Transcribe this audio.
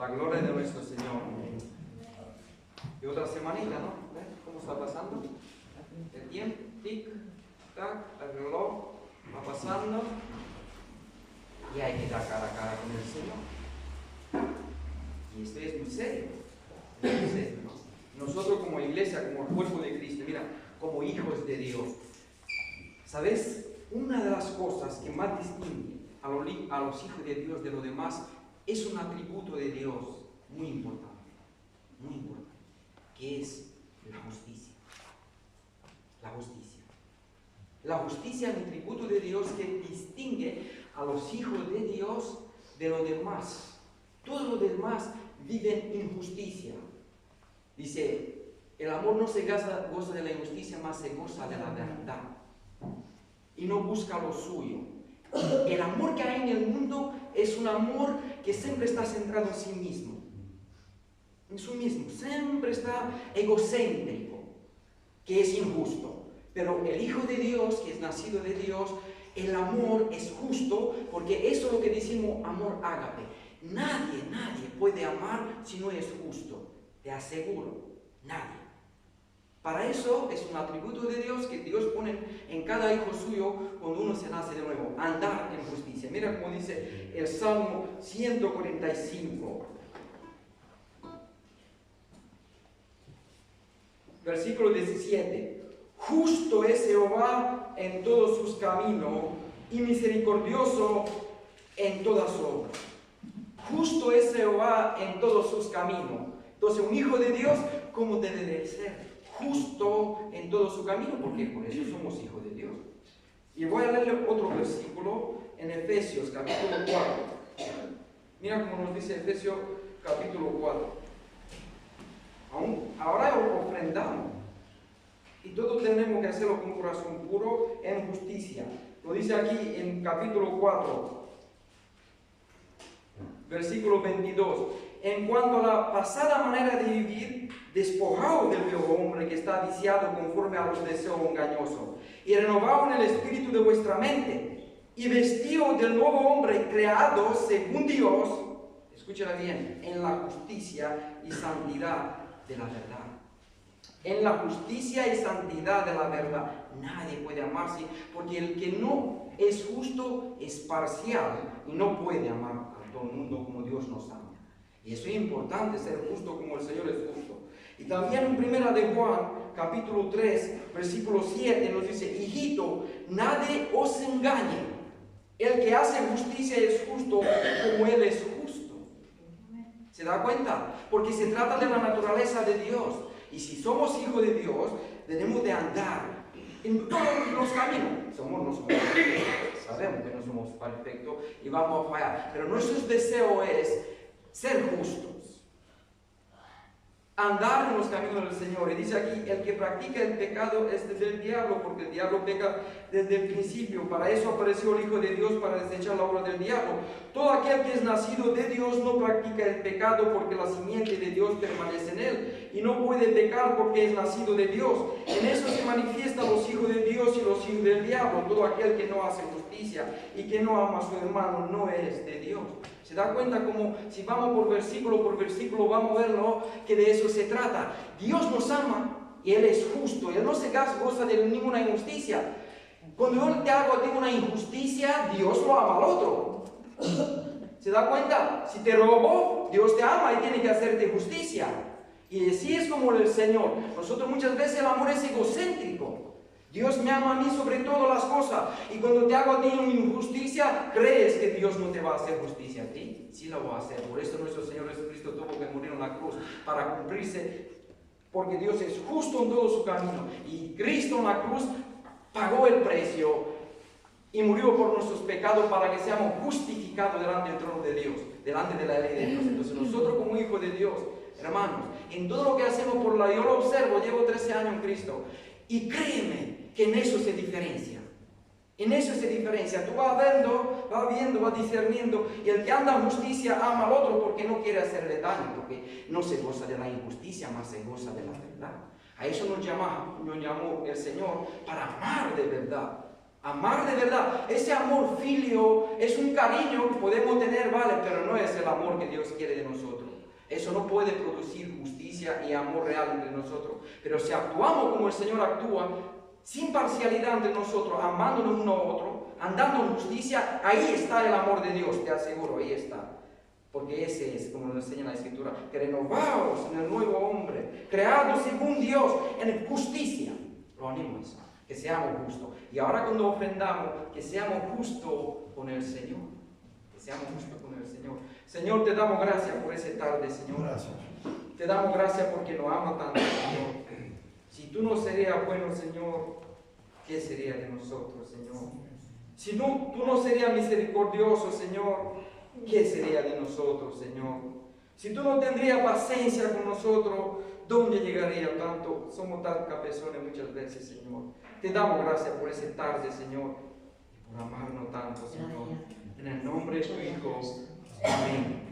la gloria de nuestro Señor. Y otra semanita, ¿no? ¿Ves cómo está pasando? El tiempo, tic, tac, el reloj va pasando y hay que dar cara a cara con el Señor. Y esto es muy serio, ¿no? Nosotros como iglesia, como el cuerpo de Cristo, mira, como hijos de Dios, ¿sabes? Una de las cosas que más distingue a los hijos de Dios de los demás es un atributo de Dios muy importante, que es la justicia. La justicia. La justicia es un atributo de Dios que distingue a los hijos de Dios de los demás. Todos los demás viven injusticia. Dice, el amor no se goza de la injusticia, más se goza de la verdad. Y no busca lo suyo. El amor que hay en el mundo es un amor que siempre está centrado en sí mismo. En sí mismo. Siempre está egocéntrico, que es injusto. Pero el Hijo de Dios, que es nacido de Dios, el amor es justo, porque eso es lo que decimos amor ágape. Nadie puede amar si no es justo. Te aseguro, nadie. Para eso es un atributo de Dios que Dios pone en cada hijo suyo cuando uno se nace de nuevo. Andar en justicia. Mira cómo dice el Salmo 145. Versículo 17. Justo es Jehová en todos sus caminos y misericordioso en todas sus obras. Justo es Jehová en todos sus caminos. Entonces un hijo de Dios, ¿cómo debe de ser? Justo en todo su camino, porque por eso somos hijos de Dios. Y voy a leer otro versículo en Efesios capítulo 4. Mira cómo nos dice Efesios capítulo 4. Ahora ofrendamos. Y todos tenemos que hacerlo con corazón puro en justicia. Lo dice aquí en capítulo 4, versículo 22. En cuanto a la pasada manera de vivir, despojado del viejo hombre que está viciado conforme a los deseos engañosos, y renovado en el espíritu de vuestra mente, y vestido del nuevo hombre creado según Dios, escúchala bien, en la justicia y santidad de la verdad. En la justicia y santidad de la verdad. Nadie puede amarse, porque el que no es justo es parcial y no puede amar a todo el mundo como Dios nos ama. Y eso es importante, ser justo como el Señor es justo. Y también en primera de Juan, capítulo 3, versículo 7, nos dice, hijito, nadie os engañe. El que hace justicia es justo como Él es justo. ¿Se da cuenta? Porque se trata de la naturaleza de Dios. Y si somos hijos de Dios, debemos de andar en todos los caminos. No somos perfectos, sabemos que no somos perfectos y vamos a fallar. Pero nuestro deseo es ser justos. Andar en los caminos del Señor. Y dice aquí, el que practica el pecado es desde el diablo, porque el diablo peca desde el principio. Para eso apareció el Hijo de Dios, para desechar la obra del diablo. Todo aquel que es nacido de Dios no practica el pecado, porque la simiente de Dios permanece en él. Y no puede pecar porque es nacido de Dios. En eso se manifiestan los hijos de Dios y los hijos del diablo. Todo aquel que no hace justicia y que no ama a su hermano no es de Dios. ¿Se da cuenta como si vamos por versículo vamos a verlo, que de eso se trata? Dios nos ama y Él es justo. Él no se goza de ninguna injusticia. Cuando yo te hago a ti una injusticia, Dios lo ama al otro. ¿Se da cuenta? Si te robó, Dios te ama y tiene que hacerte justicia. Y así es como el Señor. Nosotros muchas veces el amor es egocéntrico. Dios me ama a mí sobre todas las cosas. Y cuando te hago a ti una injusticia, ¿crees que Dios no te va a hacer justicia a ti? Sí la va a hacer. Por eso nuestro Señor Jesucristo tuvo que morir en la cruz, para cumplirse, porque Dios es justo en todo su camino. Y Cristo en la cruz pagó el precio y murió por nuestros pecados para que seamos justificados delante del trono de Dios, delante de la ley de Dios. Entonces nosotros como hijos de Dios, hermanos, en todo lo que hacemos yo lo observo, llevo 13 años en Cristo, y créeme que en eso se diferencia. En eso se diferencia. Tú vas viendo, vas discerniendo, y el que anda en justicia ama al otro porque no quiere hacerle daño, porque no se goza de la injusticia, más se goza de la verdad. A eso nos llamó el Señor, para amar de verdad. Amar de verdad. Ese amor filio es un cariño que podemos tener, vale, pero no es el amor que Dios quiere de nosotros. Eso no puede producir justicia y amor real entre nosotros. Pero si actuamos como el Señor actúa, sin parcialidad entre nosotros, amándonos uno a otro, andando en justicia, ahí está el amor de Dios, te aseguro, ahí está. Porque ese es, como nos enseña la Escritura, que renovaos en el nuevo hombre, creados según Dios, en justicia. Lo animo a eso, que seamos justos. Y ahora cuando ofrendamos, que seamos justos con el Señor. Que seamos justos con el Señor. Señor, te damos gracias por esa tarde, Señor. Gracias. Te damos gracias porque nos ama tanto, Señor. Si tú no serías bueno, Señor, ¿qué sería de nosotros, Señor? Si no, tú no serías misericordioso, Señor, ¿qué sería de nosotros, Señor? Si tú no tendrías paciencia con nosotros, ¿dónde llegaría tanto? Somos tan cabezones muchas veces, Señor. Te damos gracias por esa tarde, Señor, y por amarnos tanto, Señor. En el nombre de tu Hijo. Amén.